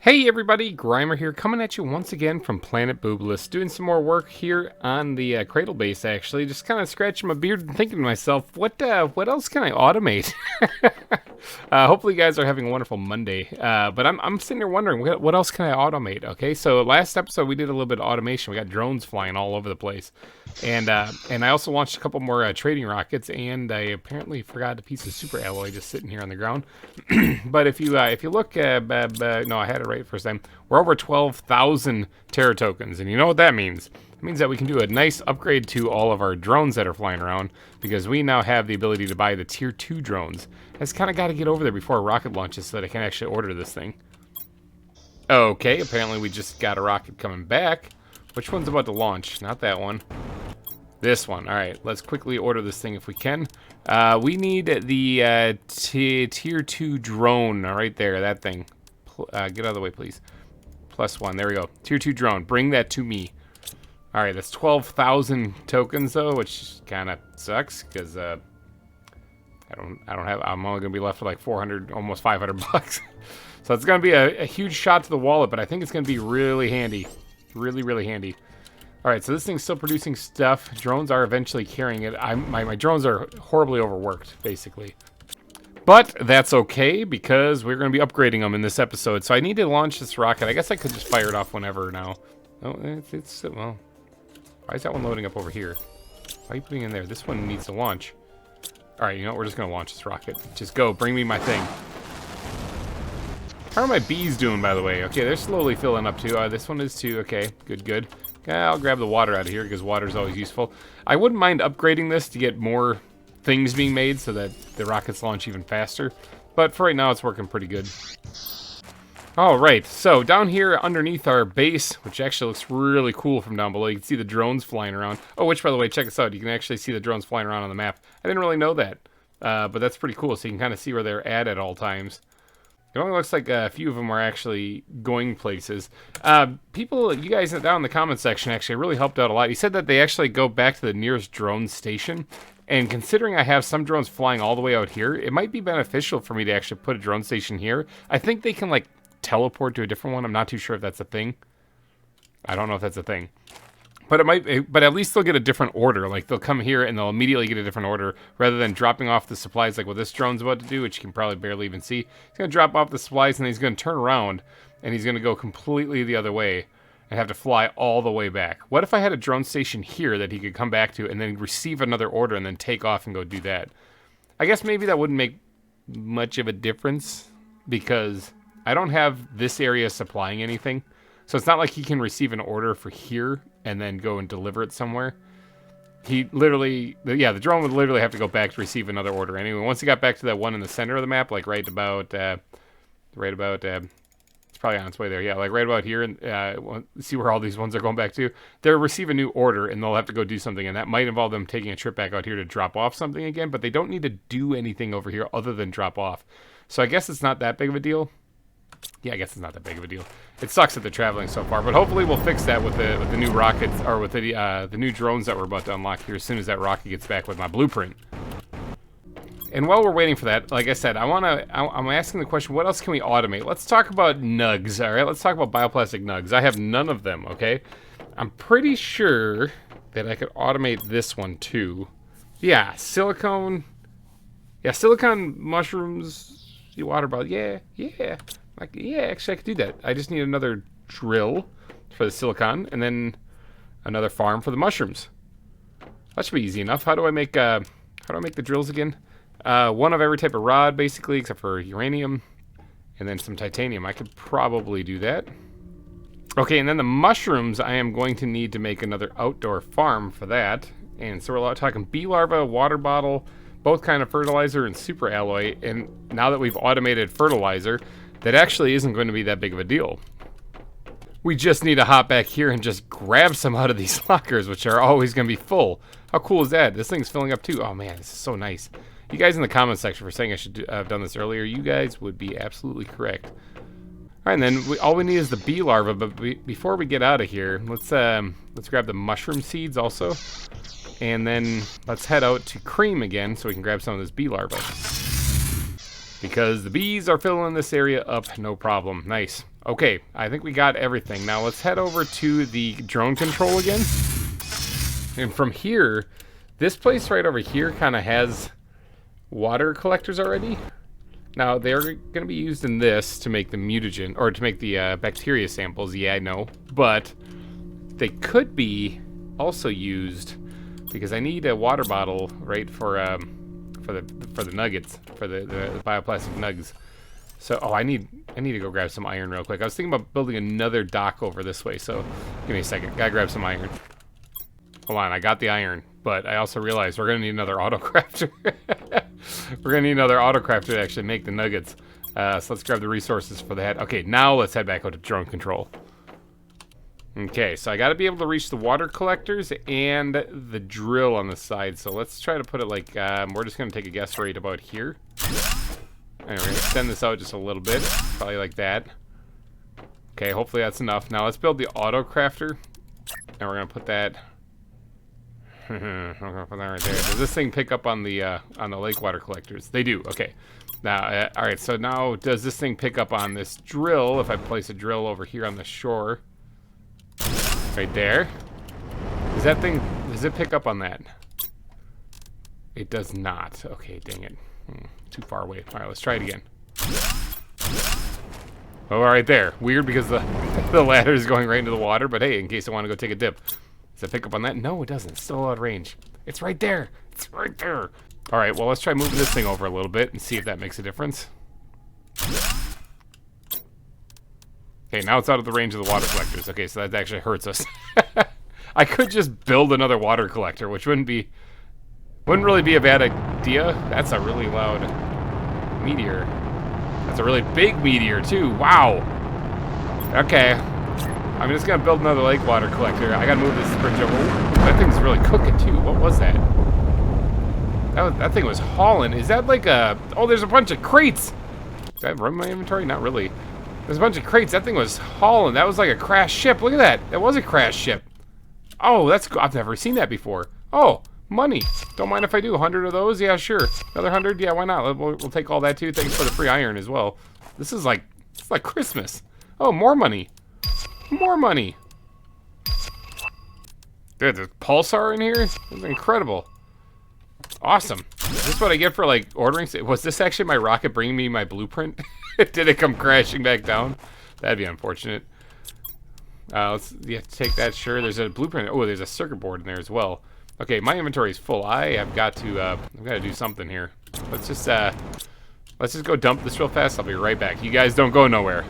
Hey everybody, GReimer here, coming at you once again from Planet Boobless, doing some more work here on the Cradle base. Actually, just kind of scratching my beard and thinking to myself, what else can I automate? Hopefully, you guys are having a wonderful Monday. But I'm sitting here wondering, what else can I automate? Okay, so last episode we did a little bit of automation. We got drones flying all over the place, and I also launched a couple more trading rockets, and I apparently forgot a piece of super alloy just sitting here on the ground. But if you look, no, I had it right first time. We're over 12,000 Terra tokens, and you know what that means? It means that we can do a nice upgrade to all of our drones that are flying around, because we now have the ability to buy the Tier 2 drones. I just kind of got to get over there before a rocket launches so that I can actually order this thing. Okay, apparently we just got a rocket coming back. Which one's about to launch? Not that one. This one. Alright, let's quickly order this thing if we can. We need the Tier 2 drone right there, that thing. Get out of the way, please. +1, there we go. Tier 2 drone, bring that to me. Alright, that's 12,000 tokens though, which kind of sucks, because I'm only gonna be left with like 400, almost 500 bucks. So it's gonna be a huge shot to the wallet, but I think it's gonna be really handy. Really handy. Alright, so this thing's still producing stuff. Drones are eventually carrying it. My drones are horribly overworked, basically. But that's okay, because we're going to be upgrading them in this episode. So I need to launch this rocket. I guess I could just fire it off whenever now. Oh, well, why is that one loading up over here? Why are you putting it in there? This one needs to launch. Alright, you know what? We're just going to launch this rocket. Just go. Bring me my thing. How are my bees doing, by the way? Okay, they're slowly filling up, too. This one is, too. Okay, good. I'll grab the water out of here, because water is always useful. I wouldn't mind upgrading this to get more things being made so that the rockets launch even faster. But for right now, it's working pretty good. Alright, so down here underneath our base, which actually looks really cool from down below, you can see the drones flying around. Oh, which, by the way, check this out. You can actually see the drones flying around on the map. I didn't really know that. But that's pretty cool, so you can kind of see where they're at all times. It only looks like a few of them are actually going places. People, you guys down in the comment section actually really helped out a lot. You said that they actually go back to the nearest drone station. And considering I have some drones flying all the way out here, it might be beneficial for me to actually put a drone station here. I think they can, like, teleport to a different one. I'm not too sure if that's a thing. I don't know if that's a thing. But but at least they'll get a different order. Like, they'll come here and they'll immediately get a different order, rather than dropping off the supplies like what this drone's about to do, which you can probably barely even see. He's going to drop off the supplies, and then he's going to turn around, and he's going to go completely the other way and have to fly all the way back. What if I had a drone station here that he could come back to and then receive another order and then take off and go do that? I guess maybe that wouldn't make much of a difference, because I don't have this area supplying anything. So it's not like he can receive an order for here and then go and deliver it somewhere. He literally, yeah, the drone would literally have to go back to receive another order anyway. Once he got back to that one in the center of the map, like right about, it's probably on its way there. Yeah, like right about here, and see where all these ones are going back to. They'll receive a new order, and they'll have to go do something, and that might involve them taking a trip back out here to drop off something again, but they don't need to do anything over here other than drop off. So I guess it's not that big of a deal. Yeah, I guess it's not that big of a deal. It sucks that they're traveling so far, but hopefully we'll fix that with the new rockets, or with the new drones that we're about to unlock here as soon as that rocket gets back with my blueprint. And while we're waiting for that, like I said, I'm asking the question, what else can we automate? Let's talk about nugs, all right? Let's talk about bioplastic nugs. I have none of them, okay? I'm pretty sure that I could automate this one too. Yeah, silicone. Yeah, silicone mushrooms, water bottle. Yeah. Actually, I could do that. I just need another drill for the silicon, and then another farm for the mushrooms. That should be easy enough. How do I make the drills again? One of every type of rod, basically, except for uranium, and then some titanium. I could probably do that. Okay, and then the mushrooms, I am going to need to make another outdoor farm for that. And so we're talking bee larva, water bottle, both kind of fertilizer, and super alloy. And now that we've automated fertilizer, that actually isn't going to be that big of a deal. We just need to hop back here and just grab some out of these lockers, which are always going to be full. How cool is that? This thing's filling up too. Oh man, this is so nice. You guys in the comment section for saying I should have done this earlier, you guys would be absolutely correct. All right, and then all we need is the bee larva, but before we get out of here, let's grab the mushroom seeds also. And then let's head out to cream again so we can grab some of this bee larva. Because the bees are filling this area up, no problem. Nice. Okay, I think we got everything. Now let's head over to the drone control again. And from here, this place right over here kind of has water collectors already. Now, they're going to be used in this to make the mutagen, or to make the bacteria samples. Yeah, I know. But they could be also used because I need a water bottle, right, for the nuggets, for the bioplastic nugs. So, I need to go grab some iron real quick. I was thinking about building another dock over this way, so give me a second. Gotta grab some iron. Hold on, I got the iron, but I also realized we're gonna need another autocrafter. We're gonna need another autocrafter to actually make the nuggets. So let's grab the resources for that. Okay, now let's head back out to drone control. Okay, so I gotta be able to reach the water collectors and the drill on the side. So let's try to put it like, we're just gonna take a guess right about here. And we're gonna extend this out just a little bit, probably like that. Okay, hopefully that's enough. Now let's build the autocrafter, and we're gonna put that. I'm gonna put that right there. Does this thing pick up on the lake water collectors? They do. Okay. Now, all right. So now, does this thing pick up on this drill? If I place a drill over here on the shore, right there, does that thing? Does it pick up on that? It does not. Okay, dang it. Too far away. All right, let's try it again. Oh, right there. Weird because the ladder is going right into the water. But hey, in case I want to go take a dip. Does it pick up on that? No, it doesn't. It's still out of range. It's right there. It's right there. All right, well, let's try moving this thing over a little bit and see if that makes a difference. Okay, now it's out of the range of the water collectors. Okay, so that actually hurts us. I could just build another water collector, which wouldn't really be a bad idea. That's a really loud meteor. That's a really big meteor, too. Wow. Okay. I'm just gonna build another lake water collector. I gotta move this bridge over. Ooh, that thing's really cooking too. What was that? That thing was hauling. Is that like a... Oh, there's a bunch of crates. Is that room in my inventory? Not really. There's a bunch of crates. That thing was hauling. That was like a crashed ship. Look at that. That was a crashed ship. Oh, that's cool. I've never seen that before. Oh, money. Don't mind if I do. 100 of those? Yeah, sure. Another 100? Yeah, why not? We'll take all that too. Thanks for the free iron as well. It's like Christmas. Oh, more money. More money. Dude, there's pulsar in here? This is incredible. Awesome. Is this what I get for, like, ordering? Was this actually my rocket bringing me my blueprint? Did it come crashing back down? That'd be unfortunate. Let's take that. Sure, there's a blueprint. Oh, there's a circuit board in there as well. Okay, my inventory is full. I've got to do something here. Let's just go dump this real fast. I'll be right back. You guys don't go nowhere.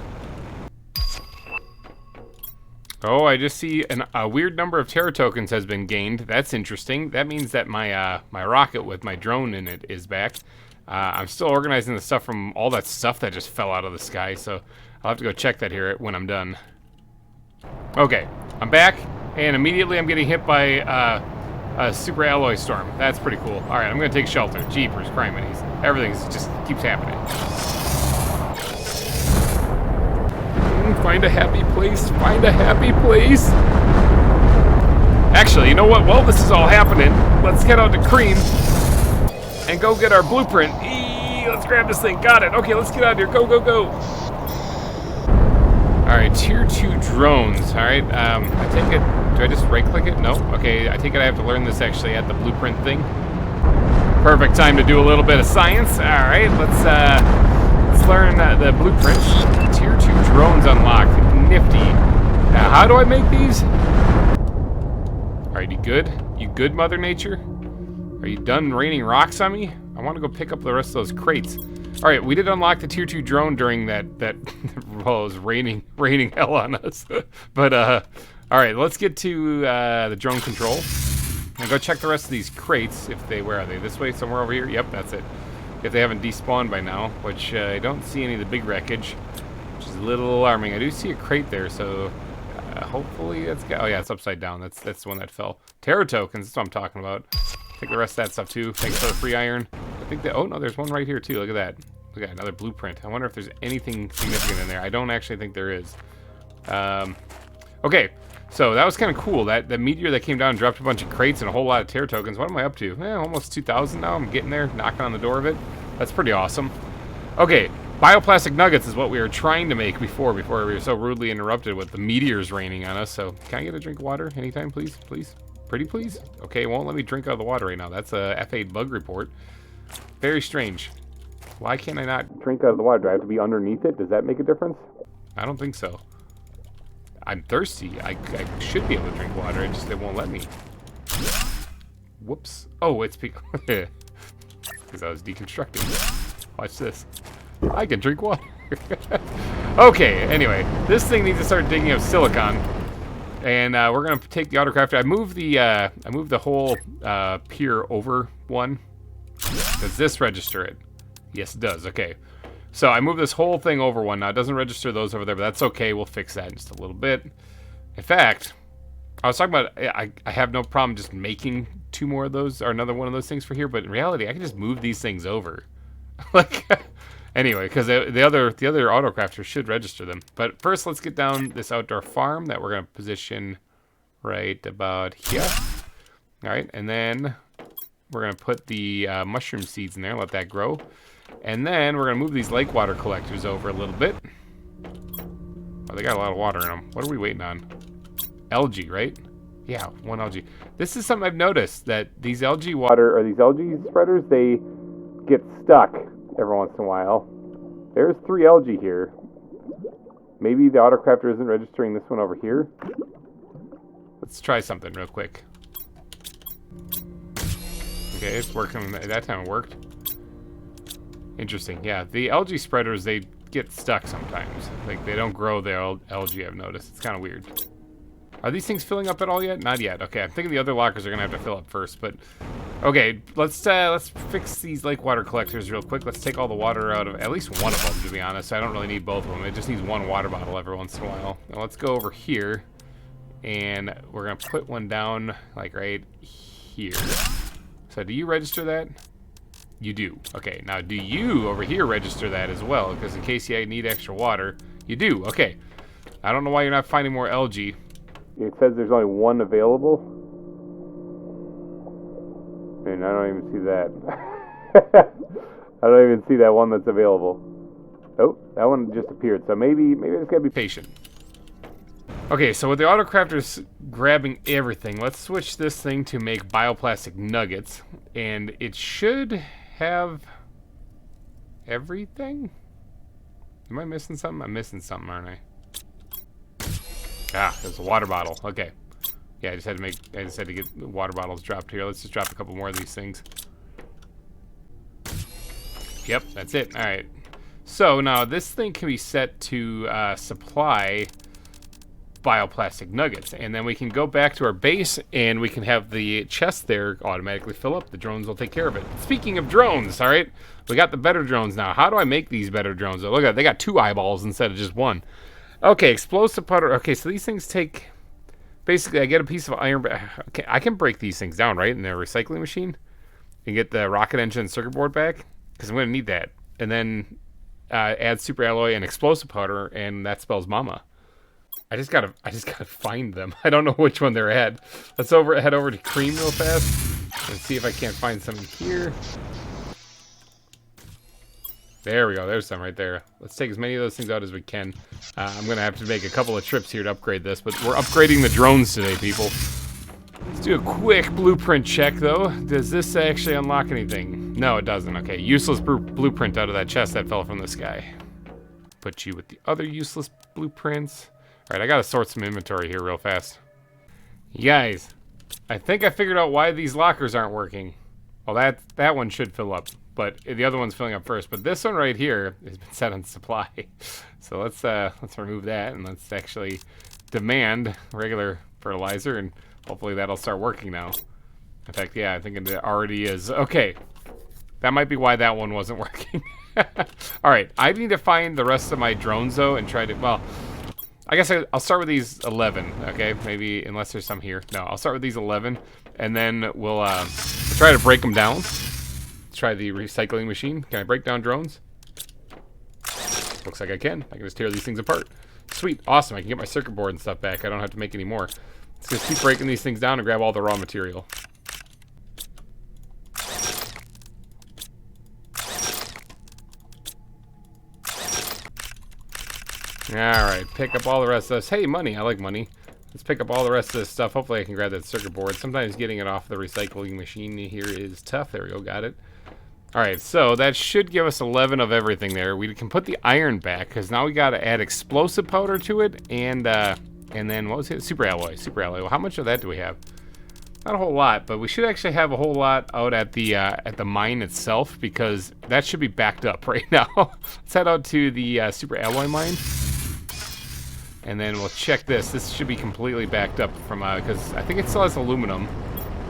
Oh, I just see a weird number of Terra tokens has been gained. That's interesting. That means that my my rocket with my drone in it is back. I'm still organizing the stuff from all that stuff that just fell out of the sky, so I'll have to go check that here when I'm done. Okay, I'm back, and immediately I'm getting hit by a super alloy storm. That's pretty cool. All right, I'm gonna take shelter. Jeepers, criminies. Everything just keeps happening. Find a happy place. Find a happy place. Actually, you know what? While this is all happening, let's get out to Cream and go get our blueprint. Let's grab this thing. Got it. Okay, let's get out of here. Go, go, go. All right, tier 2 drones. All right, I take it. Do I just right-click it? No. Okay, I take it I have to learn this actually at the blueprint thing. Perfect time to do a little bit of science. All right, let's learn the blueprint. Tier 2 drones unlocked. Nifty. Now, how do I make these? Alright, you good? You good, Mother Nature? Are you done raining rocks on me? I want to go pick up the rest of those crates. Alright, we did unlock the tier 2 drone during that well, it was raining hell on us. But, alright, let's get to the drone control. And go check the rest of these crates. Where are they? This way? Somewhere over here? Yep, that's it. If they haven't despawned by now, which I don't see any of the big wreckage, which is a little alarming. I do see a crate there, so hopefully that's... Oh yeah, it's upside down. That's the one that fell. Terra tokens, that's what I'm talking about. Take the rest of that stuff too. Thanks for the free iron. I think that... Oh no, there's one right here too. Look at that. Look at another blueprint. I wonder if there's anything significant in there. I don't actually think there is. Okay, so that was kind of cool. That meteor that came down and dropped a bunch of crates and a whole lot of Terra tokens. What am I up to? Almost 2,000 now. I'm getting there, knocking on the door of it. That's pretty awesome. Okay, Bioplastic nuggets is what we were trying to make before we were so rudely interrupted with the meteors raining on us. So can I get a drink of water anytime, please? Please? Pretty please? Okay, it won't let me drink out of the water right now. That's a F8 bug report. Very strange. Why can't I not drink out of the water? Do I have to be underneath it? Does that make a difference? I don't think so. I'm thirsty. I should be able to drink water. It won't let me. Whoops. Oh, it's because I was deconstructing. Watch this. I can drink water. Okay, anyway. This thing needs to start digging up silicon. And we're going to take the autocrafter. I moved the whole pier over one. Does this register it? Yes, it does. Okay. So I moved this whole thing over one. Now, it doesn't register those over there, but that's okay. We'll fix that in just a little bit. In fact, I was talking about I have no problem just making two more of those or another one of those things for here, but in reality, I can just move these things over. Like, anyway, because the other autocrafter should register them. But first, let's get down this outdoor farm that we're going to position right about here. All right, and then we're going to put the mushroom seeds in there, let that grow. And then we're going to move these lake water collectors over a little bit. Oh, they got a lot of water in them. What are we waiting on? Algae, right? Yeah, one algae. This is something I've noticed, that these algae spreaders, they get stuck every once in a while. There's 3 algae here. Maybe the autocrafter isn't registering this one over here. Let's try something real quick. Okay, it's working. That time it worked. Interesting. Yeah, the algae spreaders, they get stuck sometimes. Like, they don't grow the algae, I've noticed. It's kind of weird. Are these things filling up at all yet? Not yet. Okay, I'm thinking the other lockers are going to have to fill up first, but... Okay, let's fix these lake water collectors real quick. Let's take all the water out of at least one of them, to be honest. I don't really need both of them. It just needs one water bottle every once in a while. Now let's go over here, and we're going to put one down, like, right here. So do you register that? You do. Okay, now do you over here register that as well? Because in case you need extra water, you do. Okay. I don't know why you're not finding more algae. It says there's only one available. And I don't even see that. I don't even see that one that's available. Oh, that one just appeared. So maybe I just gotta be patient. Okay, so with the autocrafters grabbing everything, let's switch this thing to make bioplastic nuggets. And it should have everything? Am I missing something? I'm missing something, aren't I? Ah, there's a water bottle. Okay. Yeah, I just had to get the water bottles dropped here. Let's just drop a couple more of these things. Yep, that's it. All right. So now this thing can be set to supply bioplastic nuggets, and then we can go back to our base and we can have the chest there automatically fill up. The drones will take care of it. Speaking of drones, all right, we got the better drones now. How do I make these better drones? Oh, look at it, they got 2 eyeballs instead of just 1. Okay, explosive powder. Okay, so these things take, basically I get a piece of iron. Okay, I can break these things down, right, in the recycling machine and get the rocket engine and circuit board back, because I'm going to need that. And then add super alloy and explosive powder, and that spells mama. I just gotta find them. I don't know which one they're at. Let's head over to Cream real fast and see if I can't find some in here. There we go. There's some right there. Let's take as many of those things out as we can. I'm gonna have to make a couple of trips here to upgrade this, but we're upgrading the drones today, people. Let's do a quick blueprint check, though. Does this actually unlock anything? No, it doesn't. Okay, useless blueprint out of that chest that fell from the sky. Put you with the other useless blueprints. Alright, I gotta sort some inventory here real fast. You guys, I think I figured out why these lockers aren't working. Well, that one should fill up, but the other one's filling up first. But this one right here has been set on supply. So let's remove that, and let's actually demand regular fertilizer, and hopefully that'll start working now. In fact, yeah, I think it already is. Okay, that might be why that one wasn't working. Alright, I need to find the rest of my drones, though, and try to, well, I guess I'll start with these 11, okay? Maybe, unless there's some here. No, I'll start with these 11, and then we'll try to break them down. Let's try the recycling machine. Can I break down drones? Looks like I can. I can just tear these things apart. Sweet, awesome. I can get my circuit board and stuff back. I don't have to make any more. Let's just keep breaking these things down and grab all the raw material. Alright, pick up all the rest of this. Hey, money. I like money. Let's pick up all the rest of this stuff. Hopefully I can grab that circuit board. Sometimes getting it off the recycling machine here is tough. There we go, got it. Alright, so that should give us 11 of everything there. We can put the iron back, because now we got to add explosive powder to it, and then, what was it? Super alloy. Super alloy. Well, how much of that do we have? Not a whole lot, but we should actually have a whole lot out at the mine itself, because that should be backed up right now. Let's head out to the super alloy mine. And then we'll check this. This should be completely backed up from, because I think it still has aluminum.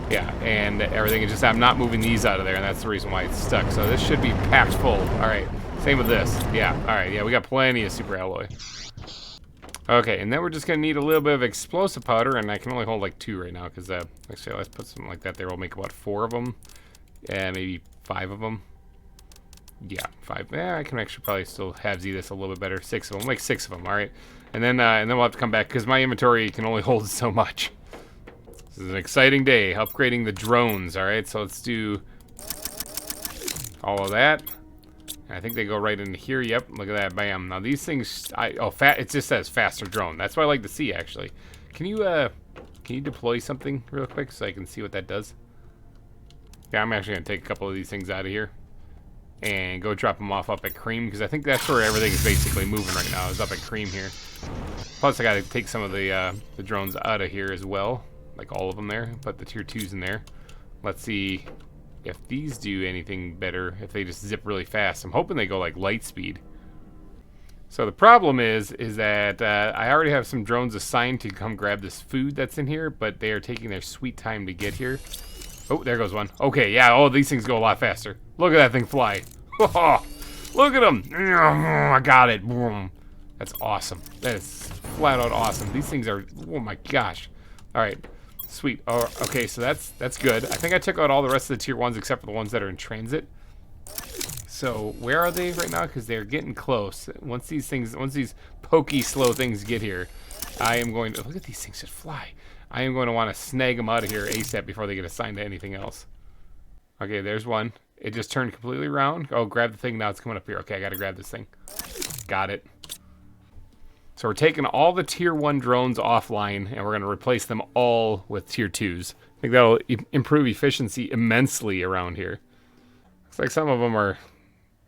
Yeah, and everything is just, I'm not moving these out of there, and that's the reason why it's stuck. So this should be packed full. All right, same with this. Yeah, all right, yeah, we got plenty of super alloy. Okay, and then we're just gonna need a little bit of explosive powder, and I can only hold like 2 right now, because, actually, let's put something like that there. We'll make about 4 of them, and maybe 5 of them. Yeah, 5. Yeah, I can actually probably still halvesy this a little bit better. 6 of them, like 6 of them, all right? And then we'll have to come back, because my inventory can only hold so much. This is an exciting day, upgrading the drones, all right? So let's do all of that. I think they go right into here. Yep, look at that, bam. Now these things, it just says faster drone. That's what I like to see, actually. Can you deploy something real quick so I can see what that does? Yeah, I'm actually gonna take a couple of these things out of here and go drop them off up at Cream, because I think that's where everything is basically moving right now, is up at Cream here. Plus I gotta take some of the drones out of here as well, like all of them there, put the tier 2s in there. Let's see if these do anything better, if they just zip really fast. I'm hoping they go like light speed. So the problem is that I already have some drones assigned to come grab this food that's in here, but they are taking their sweet time to get here. Oh, there goes one. Okay, yeah, oh, these things go a lot faster. Look at that thing fly. Look at them. I got it. That's awesome. That is flat out awesome. These things are, oh my gosh. All right, sweet. Oh, okay, so that's good. I think I took out all the rest of the tier 1s except for the ones that are in transit. So where are they right now? Because they're getting close. Once these pokey, slow things get here, I am going to, look at these things just fly. I am going to want to snag them out of here ASAP before they get assigned to anything else. Okay, there's one. It just turned completely around. Oh, grab the thing. Now it's coming up here. Okay, I got to grab this thing. Got it. So we're taking all the tier 1 drones offline, and we're going to replace them all with tier 2s. I think that'll improve efficiency immensely around here. Looks like some of them are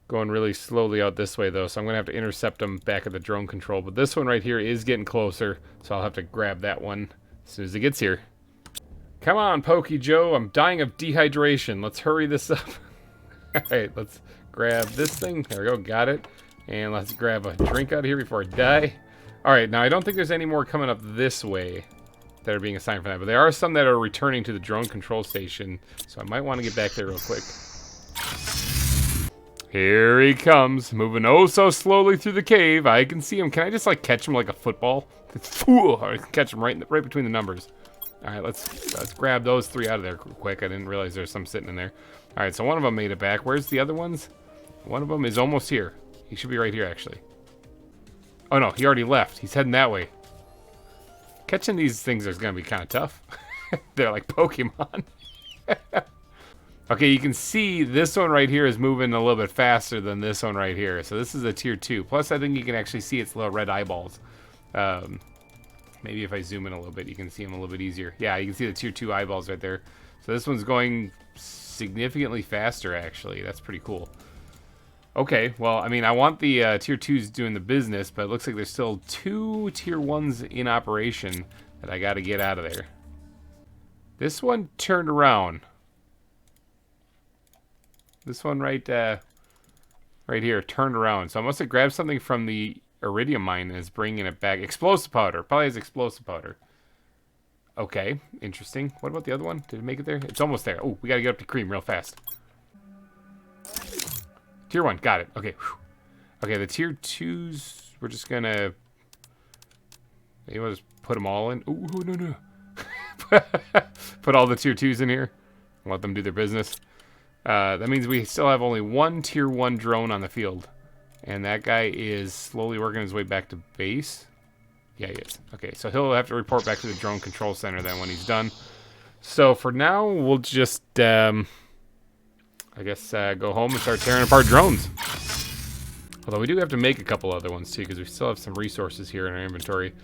going really slowly out this way, though, so I'm going to have to intercept them back at the drone control. But this one right here is getting closer, so I'll have to grab that one as soon as it gets here. Come on, Pokey Joe. I'm dying of dehydration. Let's hurry this up. Alright, let's grab this thing. There we go, got it. And let's grab a drink out of here before I die. Alright, now I don't think there's any more coming up this way that are being assigned for that, but there are some that are returning to the drone control station, so I might want to get back there real quick. Here he comes, moving oh so slowly through the cave. I can see him. Can I just like catch him like a football? I can catch him right between the numbers. All right, let's grab those 3 out of there quick. I didn't realize there's some sitting in there. All right, so one of them made it back. Where's the other ones? One of them is almost here. He should be right here, actually. Oh no, he already left. He's heading that way. Catching these things is gonna be kind of tough. They're like Pokemon. Okay, you can see this one right here is moving a little bit faster than this one right here. So this is a tier 2. Plus, I think you can actually see its little red eyeballs. Maybe if I zoom in a little bit, you can see them a little bit easier. Yeah, you can see the tier 2 eyeballs right there. So this one's going significantly faster, actually. That's pretty cool. Okay, well, I mean, I want the tier 2s doing the business, but it looks like there's still 2 tier 1s in operation that I got to get out of there. This one turned around. This one right here turned around. So I must have grabbed something from the iridium mine and is bringing it back. Explosive powder. Probably has explosive powder. Okay, interesting. What about the other one? Did it make it there? It's almost there. Oh, we got to get up to Cream real fast. Tier 1, got it. Okay. Whew. Okay, the tier 2s, we're just going to... Maybe we'll just put them all in. Ooh, no. Put all the tier 2s in here. And let them do their business. That means we still have only 1 tier 1 drone on the field. And that guy is slowly working his way back to base. Yeah, he is. Okay, so he'll have to report back to the drone control center then when he's done. So for now, we'll just, I guess, go home and start tearing apart drones. Although we do have to make a couple other ones too, because we still have some resources here in our inventory.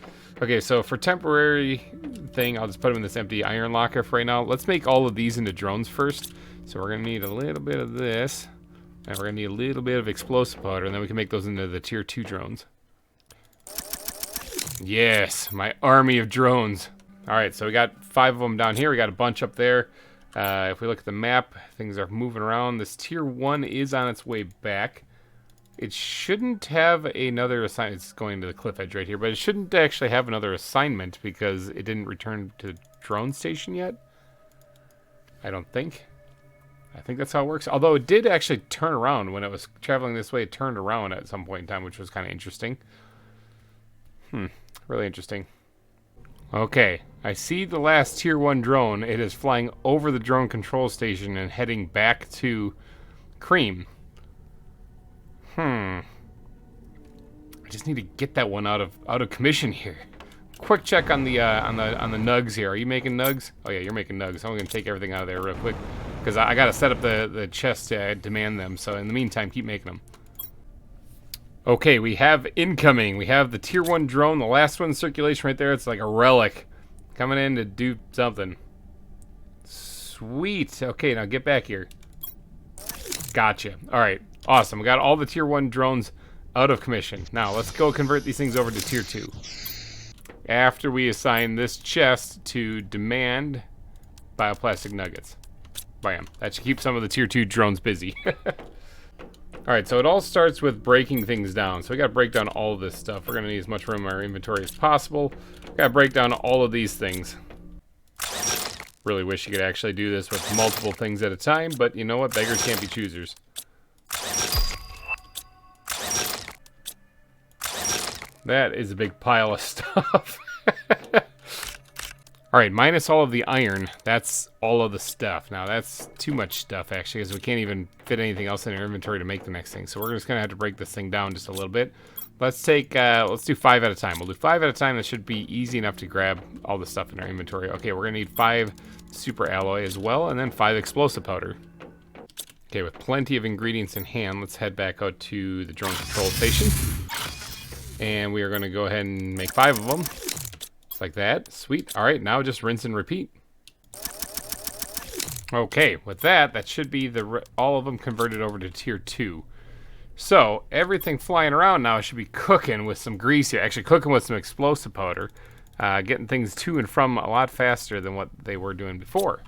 Okay, so for temporary thing, I'll just put them in this empty iron locker for right now. Let's make all of these into drones first. So we're gonna need a little bit of this, and we're gonna need a little bit of explosive powder, and then we can make those into the tier 2 drones. Yes, my army of drones. All right, so we got 5 of them down here. We got a bunch up there. If we look at the map, things are moving around. This tier 1 is on its way back. It shouldn't have another assignment. It's going to the cliff edge right here, but it shouldn't actually have another assignment because it didn't return to the drone station yet. I don't think. I think that's how it works. Although it did actually turn around when it was traveling this way. It turned around at some point in time, which was kind of interesting. Really interesting. Okay, I see the last tier 1 drone. It is flying over the drone control station and heading back to Cream. I just need to get that one out of commission here. Quick check on the nugs here. Are you making nugs? Oh yeah, you're making nugs. I'm gonna take everything out of there real quick because I gotta set up the chest to demand them. So in the meantime, keep making them. Okay, we have incoming. We have the tier 1 drone, the last one in circulation right there. It's like a relic coming in to do something. Sweet. Okay, now get back here. Gotcha. All right. Awesome. We got all the tier 1 drones out of commission. Now, let's go convert these things over to tier 2. After we assign this chest to demand bioplastic nuggets. Bam. That should keep some of the tier 2 drones busy. Alright, so it all starts with breaking things down. So we gotta break down all of this stuff. We're gonna need as much room in our inventory as possible. Gotta break down all of these things. Really wish you could actually do this with multiple things at a time, but you know what? Beggars can't be choosers. That is a big pile of stuff. Alright, minus all of the iron, that's all of the stuff. Now, that's too much stuff, actually, because we can't even fit anything else in our inventory to make the next thing. So we're just going to have to break this thing down just a little bit. Let's do 5 at a time. We'll do 5 at a time. That should be easy enough to grab all the stuff in our inventory. Okay, we're going to need 5 super alloy as well, and then 5 explosive powder. Okay, with plenty of ingredients in hand, let's head back out to the drone control station. And we are going to go ahead and make 5 of them. Just like that. Sweet. All right, now just rinse and repeat. Okay, with that should be all of them converted over to tier 2. So, everything flying around now should be cooking with some grease here. Actually, cooking with some explosive powder. Getting things to and from a lot faster than what they were doing before.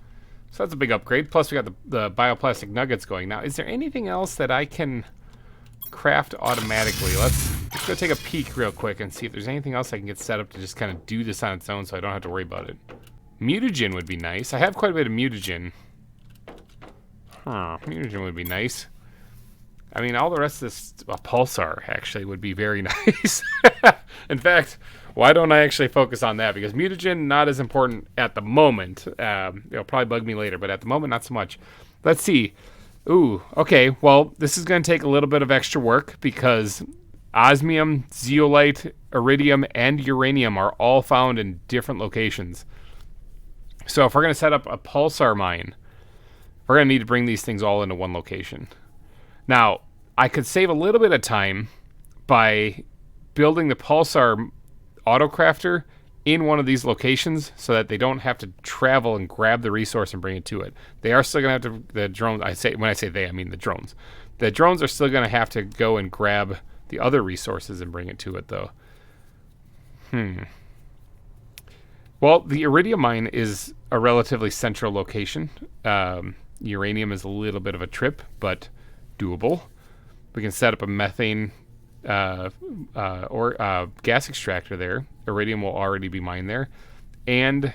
So that's a big upgrade. Plus, we got the bioplastic nuggets going. Now, is there anything else that I can craft automatically? Let's go take a peek real quick and see if there's anything else I can get set up to just kind of do this on its own so I don't have to worry about it. Mutagen would be nice. I have quite a bit of mutagen. Mutagen would be nice. I mean, all the rest of this pulsar actually would be very nice. In fact, why don't I actually focus on that? Because mutagen, not as important at the moment. It'll probably bug me later, but at the moment, not so much. Let's see. Ooh, okay. Well, this is going to take a little bit of extra work because osmium, zeolite, iridium, and uranium are all found in different locations. So if we're going to set up a pulsar mine, we're going to need to bring these things all into one location. Now, I could save a little bit of time by building the pulsar autocrafter in one of these locations so that they don't have to travel and grab the resource and bring it to it. They are still going to have to, the drones, when I say they, I mean the drones. The drones are still going to have to go and grab the other resources and bring it to it, though. Well, the iridium mine is a relatively central location. Uranium is a little bit of a trip, but doable. We can set up a methane or gas extractor there. Iridium will already be mined there. And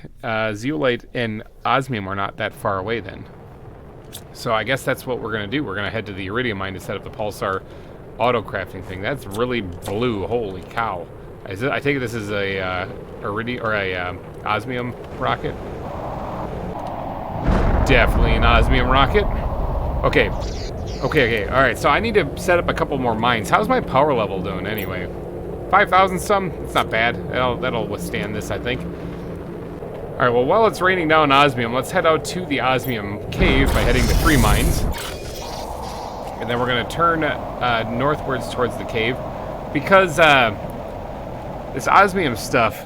zeolite and osmium are not that far away then. So I guess that's what we're going to do. We're going to head to the iridium mine to set up the pulsar auto-crafting thing. That's really blue. Holy cow. I take it this is a iridium or a osmium rocket. Definitely an osmium rocket. Okay. Okay. All right. So I need to set up a couple more mines. How's my power level doing anyway? 5,000 some? It's not bad. That'll withstand this, I think. All right. Well, while it's raining down osmium, let's head out to the osmium cave by heading to 3 mines. And then we're going to turn northwards towards the cave. Because this osmium stuff,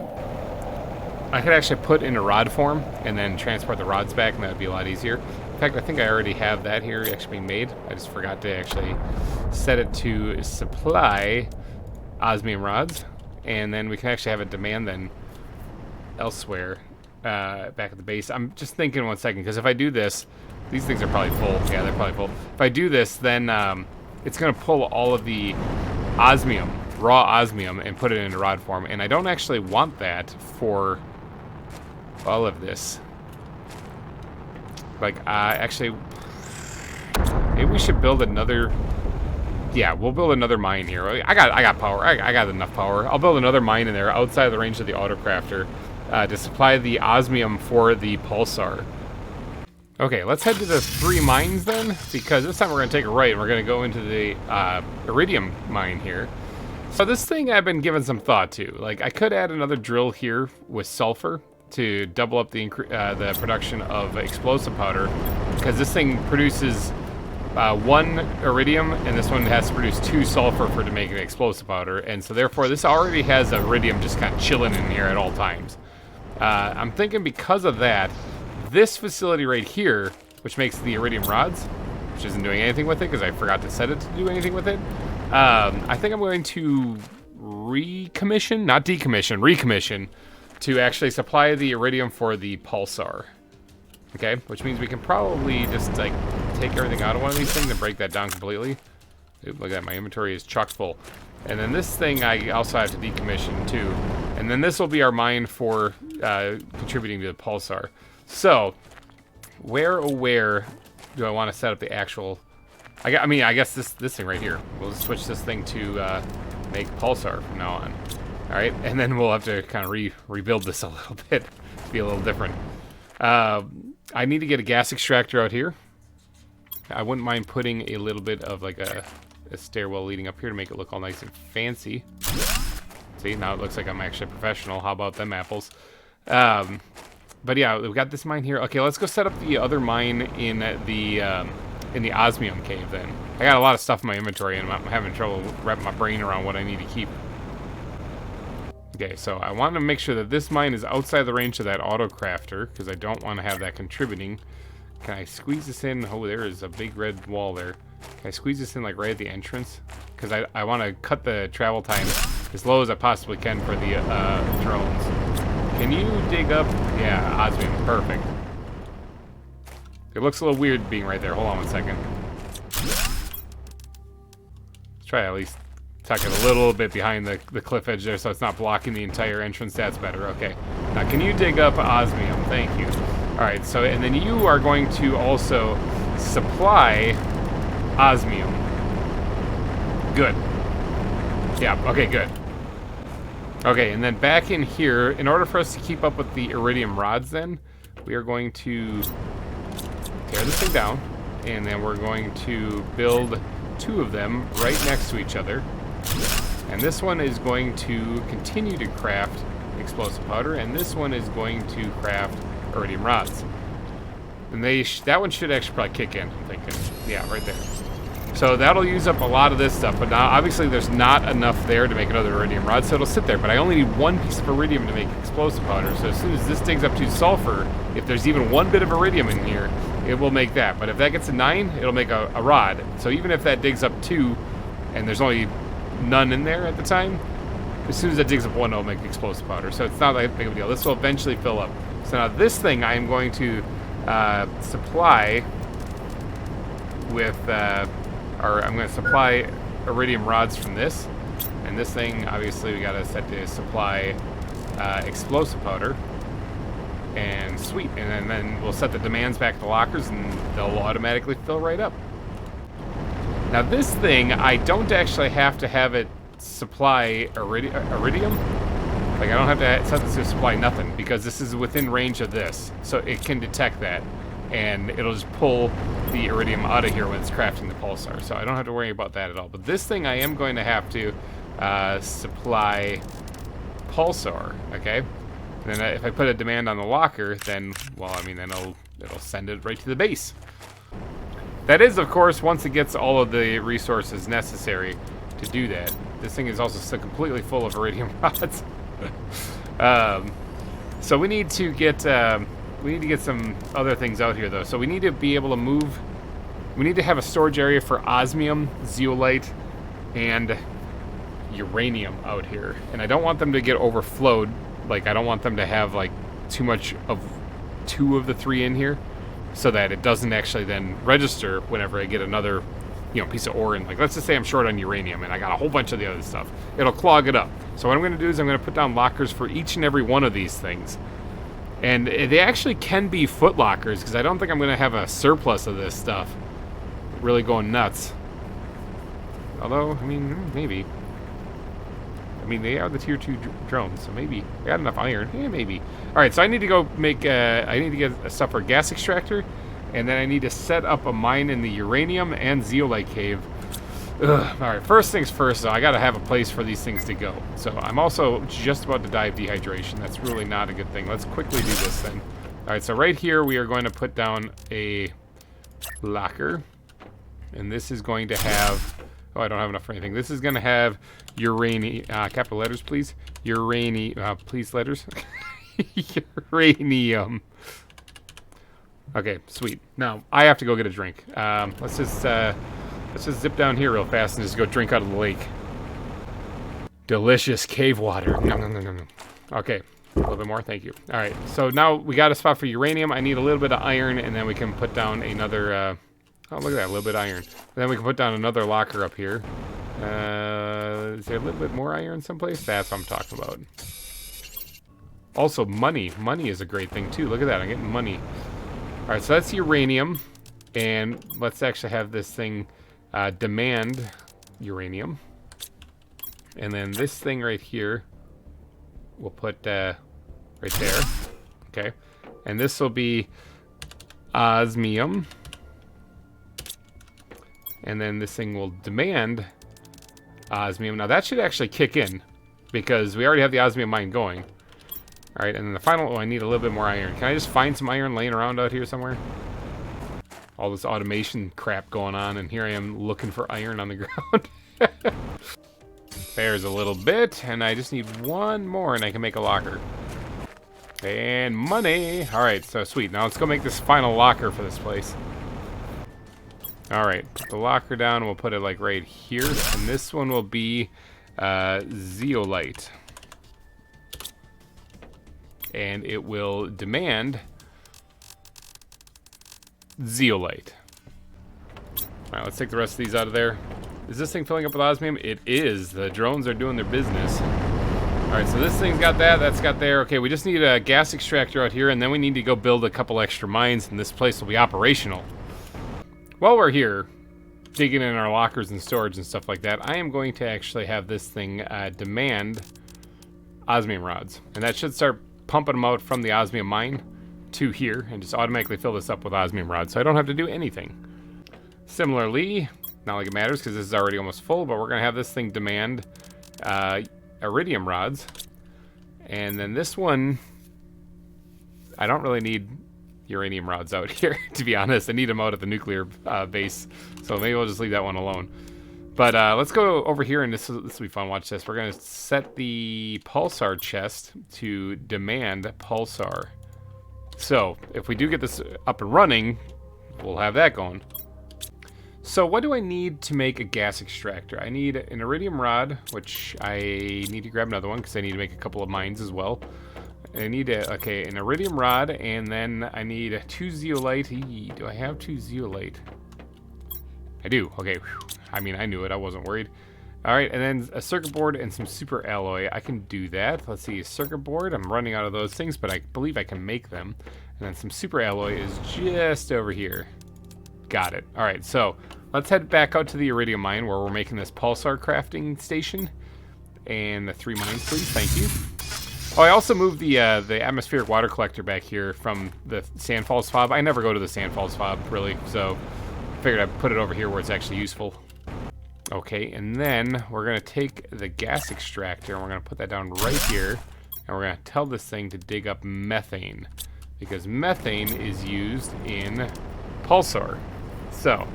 I could actually put in a rod form and then transport the rods back, and that would be a lot easier. In fact, I think I already have that here actually being made. I just forgot to actually set it to supply osmium rods. And then we can actually have a demand then elsewhere back at the base. I'm just thinking 1 second, because if I do this, these things are probably full. Yeah, they're probably full. If I do this, then it's going to pull all of the osmium, raw osmium, and put it into rod form. And I don't actually want that for all of this. Like, actually, maybe we should build another... Yeah, we'll build another mine here. I got power. I got enough power. I'll build another mine in there outside of the range of the autocrafter to supply the osmium for the pulsar. Okay, let's head to the 3 mines then, because this time we're going to take a right and we're going to go into the iridium mine here. So this thing I've been giving some thought to. Like, I could add another drill here with sulfur to double up the production of explosive powder, because this thing produces 1 iridium, and this one has to produce 2 sulfur to make an explosive powder, and so therefore this already has iridium just kind of chilling in here at all times. I'm thinking because of that, this facility right here, which makes the iridium rods, which isn't doing anything with it because I forgot to set it to do anything with it, I think I'm going to recommission, not decommission, recommission, to actually supply the iridium for the pulsar. Okay, which means we can probably just like take everything out of one of these things and break that down completely. Oop, look at that, my inventory is chock full. And then this thing I also have to decommission too. And then this will be our mine for contributing to the pulsar. So, where do I want to set up the actual... I mean, I guess this thing right here. We'll just switch this thing to make pulsar from now on. Alright, and then we'll have to kind of rebuild this a little bit. Be a little different. I need to get a gas extractor out here. I wouldn't mind putting a little bit of like a stairwell leading up here to make it look all nice and fancy. See, now it looks like I'm actually a professional. How about them apples? But yeah, we've got this mine here. Okay, let's go set up the other mine in the osmium cave then. I got a lot of stuff in my inventory and I'm having trouble wrapping my brain around what I need to keep. Okay, so I want to make sure that this mine is outside the range of that auto crafter, because I don't want to have that contributing. Can I squeeze this in? Oh, there is a big red wall there. Can I squeeze this in like right at the entrance? Because I want to cut the travel time as low as I possibly can for the drones. Can you dig up? Yeah, osmium, perfect. It looks a little weird being right there. Hold on 1 second. Let's try at least tuck it a little bit behind the cliff edge there so it's not blocking the entire entrance. That's better. Okay. Now, can you dig up osmium? Thank you. All right. So, and then you are going to also supply osmium. Good. Yeah. Okay, good. Okay, and then back in here, in order for us to keep up with the iridium rods then, we are going to tear this thing down, and then we're going to build 2 of them right next to each other. And this one is going to continue to craft explosive powder, and this one is going to craft iridium rods. And that one should actually probably kick in, I'm thinking. Yeah, right there. So that'll use up a lot of this stuff, but now obviously there's not enough there to make another iridium rod, so it'll sit there. But I only need 1 piece of iridium to make explosive powder, so as soon as this digs up to sulfur, if there's even 1 bit of iridium in here, it will make that. But if that gets to 9, it'll make a rod. So even if that digs up 2, and there's only none in there at the time, as soon as it digs up 1, it'll make explosive powder. So it's not that big of a deal. This will eventually fill up. So now this thing I am going to supply with... or I'm going to supply iridium rods from this, and this thing obviously we got to set to supply explosive powder, and sweet, and then we'll set the demands back to lockers and they'll automatically fill right up. Now this thing, I don't actually have to have it supply iridium. Like, I don't have to set this to supply nothing, because this is within range of this, so it can detect that. And it'll just pull the iridium out of here when it's crafting the pulsar. So I don't have to worry about that at all. But this thing I am going to have to supply pulsar, okay? And then if I put a demand on the locker, then, well, I mean, then it'll send it right to the base. That is, of course, once it gets all of the resources necessary to do that. This thing is also still completely full of iridium rods. So we need to get some other things out here, though. So we need to be able to move. We need to have a storage area for osmium, zeolite, and uranium out here. And I don't want them to get overflowed. Like, I don't want them to have, like, too much of 2 of the 3 in here, so that it doesn't actually then register whenever I get another, piece of ore in. Like, let's just say I'm short on uranium and I got a whole bunch of the other stuff. It'll clog it up. So what I'm going to do is I'm going to put down lockers for each and every one of these things. And they actually can be foot lockers, because I don't think I'm going to have a surplus of this stuff really going nuts. Although, I mean, maybe. I mean, they are the tier 2 drones, so maybe. I got enough iron. Yeah, maybe. Alright, so I need to go make, I need to get stuff for a gas extractor, and then I need to set up a mine in the uranium and zeolite cave. Alright, first things first, though, I gotta have a place for these things to go. So I'm also just about to die of dehydration. That's really not a good thing. Let's quickly do this then. Alright, so right here we are going to put down a locker, and this is going to have... Oh, I don't have enough for anything. This is going to have uranium, capital letters, please. Please letters. Uranium. Okay, sweet. Now, I have to go get a drink. Let's just zip down here real fast and just go drink out of the lake. Delicious cave water. No, no, no, no, no. Okay, a little bit more, thank you. All right, so now we got a spot for uranium. I need a little bit of iron, and then we can put down another... oh, look at that, a little bit of iron. And then we can put down another locker up here. Is there a little bit more iron someplace? That's what I'm talking about. Also, money. Money is a great thing, too. Look at that, I'm getting money. Alright, so that's uranium. And let's actually have this thing demand uranium. And then this thing right here, we'll put right there. Okay. And this will be osmium. And then this thing will demand osmium. Now that should actually kick in, because we already have the osmium mine going. Alright, and then the final... Oh, I need a little bit more iron. Can I just find some iron laying around out here somewhere? All this automation crap going on, and here I am looking for iron on the ground. There's a little bit, and I just need one more, and I can make a locker. And money! Alright, so sweet. Now let's go make this final locker for this place. Alright, put the locker down, and we'll put it like right here, and this one will be zeolite. And it will demand zeolite. Alright, let's take the rest of these out of there. Is this thing filling up with osmium? It is. The drones are doing their business. Alright, so this thing's got that, that's got there. Okay, we just need a gas extractor out here, and then we need to go build a couple extra mines, and this place will be operational. While we're here, digging in our lockers and storage and stuff like that, I am going to actually have this thing demand osmium rods. And that should start pumping them out from the osmium mine to here, and just automatically fill this up with osmium rods, so I don't have to do anything. Similarly, not like it matters because this is already almost full, but we're going to have this thing demand iridium rods. And then this one, I don't really need uranium rods out here, to be honest. I need them out at the nuclear base, so maybe we'll just leave that one alone. But let's go over here, and this will be fun. Watch this. We're going to set the pulsar chest to demand pulsar. So if we do get this up and running, we'll have that going. So what do I need to make a gas extractor? I need an iridium rod, which I need to grab another one because I need to make a couple of mines as well. I need an iridium rod, and then I need 2 zeolite. Do I have 2 zeolite? I do. Okay. Whew. I mean, I knew it. I wasn't worried. All right, and then a circuit board and some super alloy. I can do that. Let's see, circuit board. I'm running out of those things, but I believe I can make them. And then some super alloy is just over here. Got it. All right, so let's head back out to the iridium mine where we're making this pulsar crafting station. And the 3 mines, please. Thank you. Oh, I also moved the atmospheric water collector back here from the Sandfalls fob. I never go to the Sandfalls fob, really, so I figured I'd put it over here where it's actually useful. Okay, and then we're going to take the gas extractor, and we're going to put that down right here, and we're going to tell this thing to dig up methane, because methane is used in pulsar. So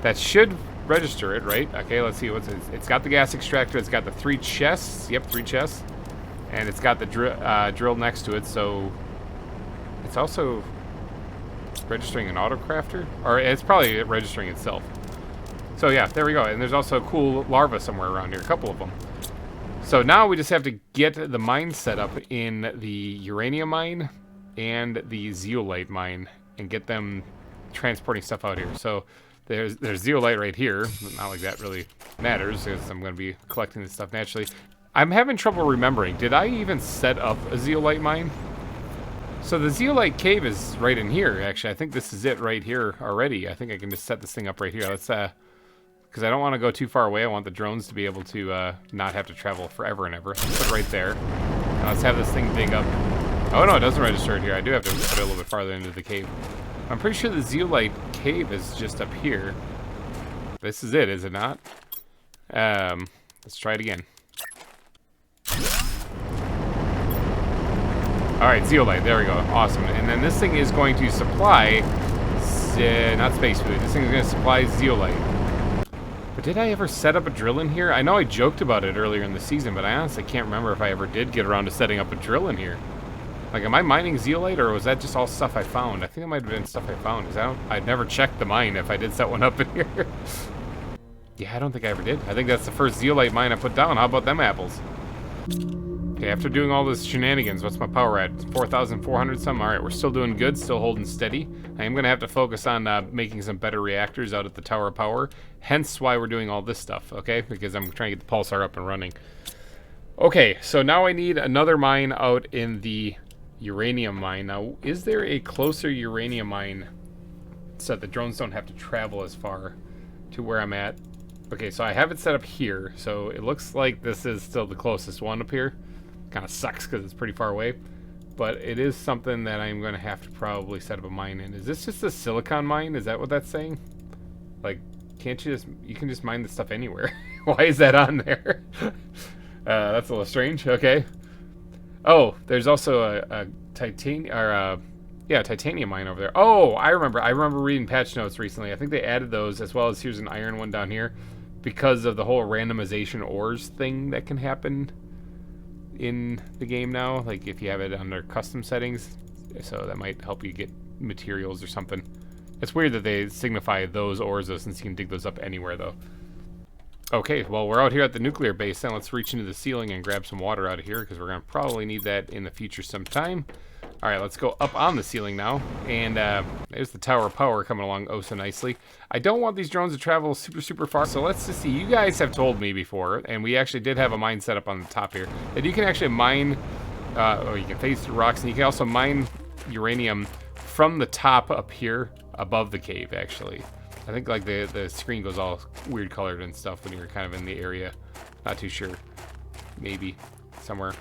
That should register it, right? Okay, let's see what's it. It's got the gas extractor. It's got the 3 chests. Yep, 3 chests. And it's got the drill next to it, so it's also registering an autocrafter? Or it's probably registering itself. So yeah, there we go. And there's also a cool larva somewhere around here, a couple of them. So now we just have to get the mine set up in the uranium mine and the zeolite mine and get them transporting stuff out here. So there's zeolite right here. Not like that really matters because I'm going to be collecting this stuff naturally. I'm having trouble remembering. Did I even set up a zeolite mine? So the zeolite cave is right in here, actually. I think this is it right here already. I think I can just set this thing up right here. Let's, because I don't want to go too far away. I want the drones to be able to not have to travel forever and ever. Let's put it right there. Now let's have this thing dig up. Oh no, it doesn't register it here. I do have to put it a little bit farther into the cave. I'm pretty sure the zeolite cave is just up here. This is it, is it not? Let's try it again. Alright, zeolite, there we go. Awesome. And then this thing is going to supply, not space food, this thing is going to supply zeolite. But did I ever set up a drill in here? I know I joked about it earlier in the season, but I honestly can't remember if I ever did get around to setting up a drill in here. Like, am I mining zeolite, or was that just all stuff I found? I think it might have been stuff I found, because I'd never checked the mine if I did set one up in here. Yeah, I don't think I ever did. I think that's the first zeolite mine I put down. How about them apples? Okay, after doing all this shenanigans, what's my power at? 4,400 some? Alright, we're still doing good, still holding steady. I am going to have to focus on making some better reactors out at the Tower of Power. Hence why we're doing all this stuff, okay? Because I'm trying to get the pulsar up and running. Okay, so now I need another mine out in the uranium mine. Now, is there a closer uranium mine so that the drones don't have to travel as far to where I'm at? Okay, so I have it set up here, so it looks like this is still the closest one up here. Kind of sucks because it's pretty far away, but it is something that I'm going to have to probably set up a mine in. Is this just a silicon mine? Is that what that's saying? Like, can't you can just mine this stuff anywhere? Why is that on there? That's a little strange. Okay. Oh, there's also a titanium mine over there. Oh, I remember reading patch notes recently. I think they added those, as well as here's an iron one down here, because of the whole randomization ores thing that can happen in the game now. Like if you have it under custom settings, so that might help you get materials or something. It's weird that they signify those ores though, since you can dig those up anywhere though. Okay, well, we're out here at the nuclear base, then let's reach into the ceiling and grab some water out of here, because we're going to probably need that in the future sometime. Alright, let's go up on the ceiling now, and there's the Tower of Power coming along oh so nicely. I don't want these drones to travel super far, so let's just see. You guys have told me before, and we actually did have a mine set up on the top here, that you can actually mine, or you can phase through rocks, and you can also mine uranium from the top up here, above the cave, actually. I think like the screen goes all weird colored and stuff when you're kind of in the area. Not too sure. Maybe somewhere.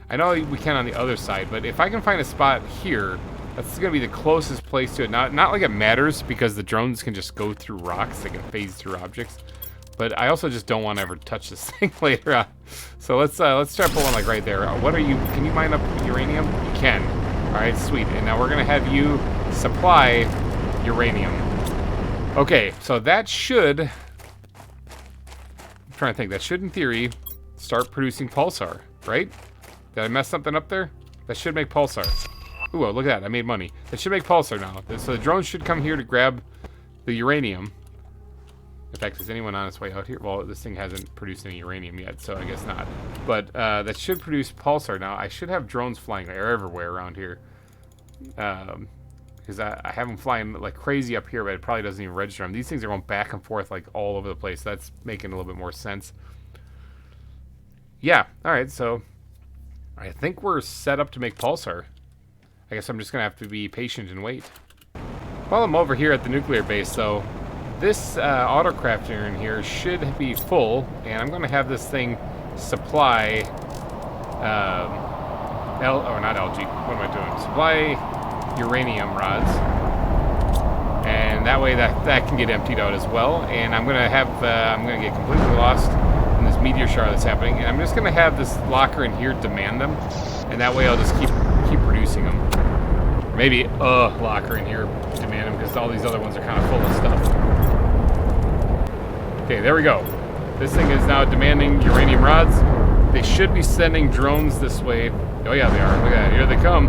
I know we can on the other side, but if I can find a spot here, that's going to be the closest place to it. Not like it matters, because the drones can just go through rocks. They can phase through objects. But I also just don't want to ever touch this thing later on. So let's start pulling like right there. What are you? Can you mine up uranium? You can. All right, sweet. And now we're going to have you supply uranium. Okay, so that should, I'm trying to think, that should in theory start producing pulsar, right? Did I mess something up there? That should make pulsar. Ooh, look at that, I made money. That should make pulsar now. So the drones should come here to grab the uranium. In fact, is anyone on its way out here? Well, this thing hasn't produced any uranium yet, so I guess not. But that should produce pulsar now. I should have drones flying everywhere around here. Because I have them flying like crazy up here, but it probably doesn't even register them. These things are going back and forth like all over the place. That's making a little bit more sense. Yeah, alright, so I think we're set up to make pulsar. I guess I'm just going to have to be patient and wait. While I'm over here at the nuclear base, though, this autocrafter in here should be full, and I'm going to have this thing supply, not algae, what am I doing? Supply uranium rods, and that way that can get emptied out as well. And I'm gonna get completely lost in this meteor shower that's happening, and I'm just gonna have this locker in here demand them, and that way I'll just keep producing them. Or maybe a locker in here demand them, because all these other ones are kind of full of stuff. Okay, there we go. This thing is now demanding uranium rods. They should be sending drones this way. Oh yeah, they are. Look at that. Here they come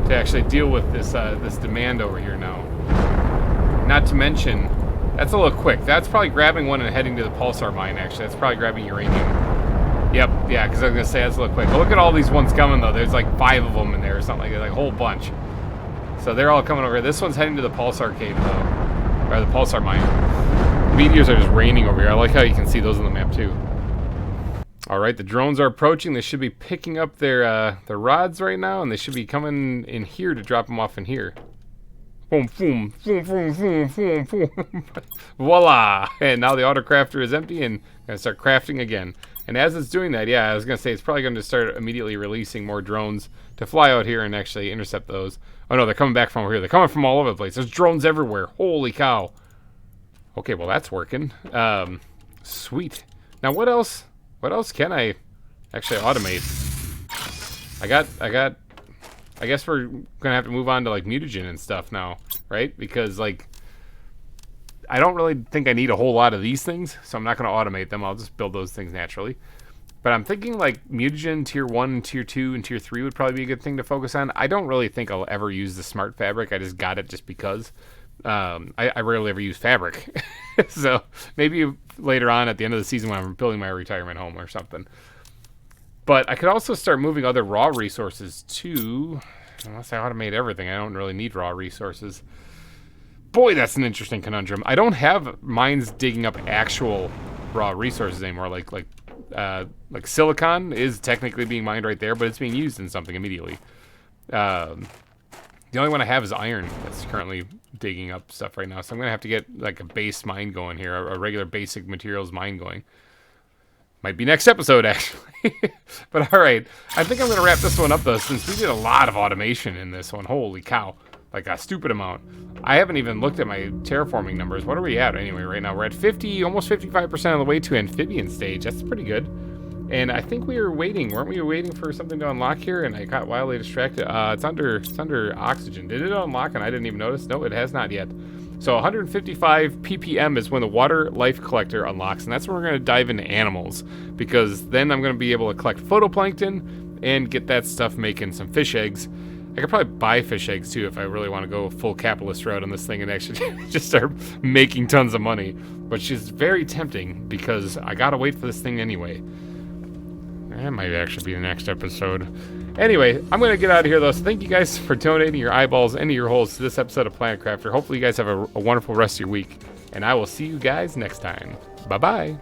to actually deal with this this demand over here now. Not to mention, that's a little quick. That's probably grabbing one and heading to the pulsar mine, actually. That's probably grabbing uranium. Yep, yeah, because I was going to say that's a little quick. But look at all these ones coming, though. There's like 5 of them in there or something like that, like a whole bunch. So they're all coming over here. This one's heading to the pulsar cave, though. Or the pulsar mine. Meteors are just raining over here. I like how you can see those on the map, too. Alright, the drones are approaching. They should be picking up their rods right now, and they should be coming in here to drop them off in here. Boom, boom, boom, boom, boom, boom, boom. Voila! And now the autocrafter is empty and going to start crafting again. And as it's doing that, yeah, I was going to say it's probably going to start immediately releasing more drones to fly out here and actually intercept those. Oh no, they're coming back from over here. They're coming from all over the place. There's drones everywhere. Holy cow. Okay, well that's working. Sweet. Now what else can I actually automate? I guess we're gonna have to move on to like mutagen and stuff now, right? Because like I don't really think I need a whole lot of these things, so I'm not gonna automate them. I'll just build those things naturally. But I'm thinking like mutagen tier 1, tier 2, and tier 3 would probably be a good thing to focus on. I don't really think I'll ever use the smart fabric. I just got it just because. I rarely ever use fabric. So maybe later on at the end of the season when I'm building my retirement home or something. But I could also start moving other raw resources too. Unless I automate everything, I don't really need raw resources. Boy, that's an interesting conundrum. I don't have mines digging up actual raw resources anymore. Like silicon is technically being mined right there, but it's being used in something immediately. The only one I have is iron that's currently digging up stuff right now. So I'm going to have to get like a base mine going here, a regular basic materials mine going. Might be next episode, actually. But all right, I think I'm going to wrap this one up, though, since we did a lot of automation in this one. Holy cow. Like a stupid amount. I haven't even looked at my terraforming numbers. What are we at anyway right now? We're at 50, almost 55% of the way to amphibian stage. That's pretty good. And I think we were waiting. Weren't we waiting for something to unlock here? And I got wildly distracted. It's under oxygen. Did it unlock and I didn't even notice? No, it has not yet. So 155 ppm is when the water life collector unlocks, and that's when we're going to dive into animals, because then I'm going to be able to collect photoplankton and get that stuff making some fish eggs. I could probably buy fish eggs too if I really want to go full capitalist route on this thing and actually just start making tons of money, which is very tempting because I gotta wait for this thing anyway. That might actually be the next episode. Anyway, I'm going to get out of here, though. So thank you guys for donating your eyeballs and your holes to this episode of Planet Crafter. Hopefully you guys have a wonderful rest of your week. And I will see you guys next time. Bye-bye.